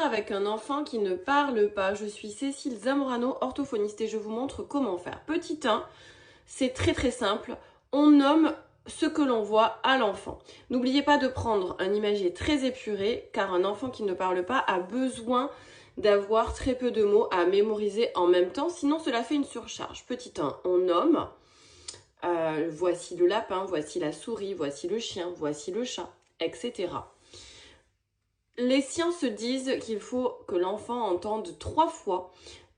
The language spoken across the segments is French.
avec un enfant qui ne parle pas. Je suis Cécile Zamorano, orthophoniste, et je vous montre comment faire. Petit 1, c'est très simple. On nomme ce que l'on voit à l'enfant. N'oubliez pas de prendre un imagier très épuré, car un enfant qui ne parle pas a besoin d'avoir très peu de mots à mémoriser en même temps, sinon cela fait une surcharge. Petit 1, on nomme. Voici le lapin, voici la souris, voici le chien, voici le chat, etc. Les sciences disent qu'il faut que l'enfant entende 3 fois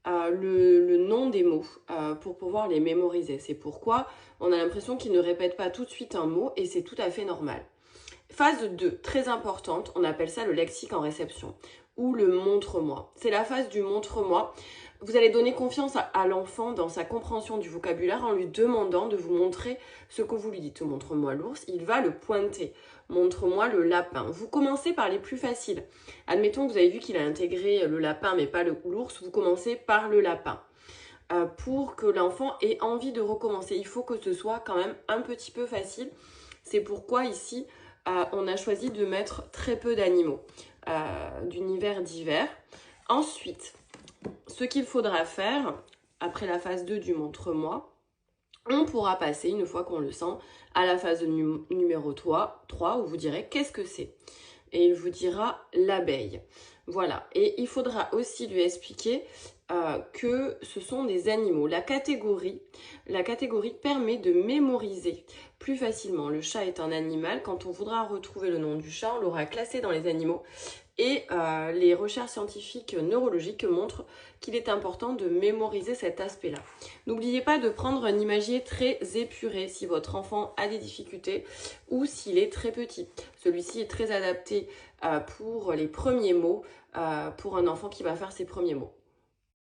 le nom des mots pour pouvoir les mémoriser. C'est pourquoi on a l'impression qu'il ne répète pas tout de suite un mot et c'est tout à fait normal. Phase 2, très importante, on appelle ça le lexique en réception ou le montre-moi. C'est la phase du montre-moi. Vous allez donner confiance à l'enfant dans sa compréhension du vocabulaire en lui demandant de vous montrer ce que vous lui dites. Montre-moi l'ours, il va le pointer. Montre-moi le lapin. Vous commencez par les plus faciles. Admettons que vous avez vu qu'il a intégré le lapin mais pas l'ours, vous commencez par le lapin. Pour que l'enfant ait envie de recommencer, il faut que ce soit quand même un petit peu facile. C'est pourquoi ici, on a choisi de mettre très peu d'animaux d'univers divers. Ensuite, ce qu'il faudra faire, après la phase 2 du montre-moi, on pourra passer, une fois qu'on le sent, à la phase numéro 3 où vous direz qu'est-ce que c'est. Et il vous dira l'abeille. Voilà. Et il faudra aussi lui expliquer que ce sont des animaux. La catégorie permet de mémoriser plus facilement. Le chat est un animal. Quand on voudra retrouver le nom du chat, on l'aura classé dans les animaux. Et les recherches scientifiques neurologiques montrent qu'il est important de mémoriser cet aspect-là. N'oubliez pas de prendre un imagier très épuré si votre enfant a des difficultés ou s'il est très petit. Celui-ci est très adapté pour les premiers mots, pour un enfant qui va faire ses premiers mots.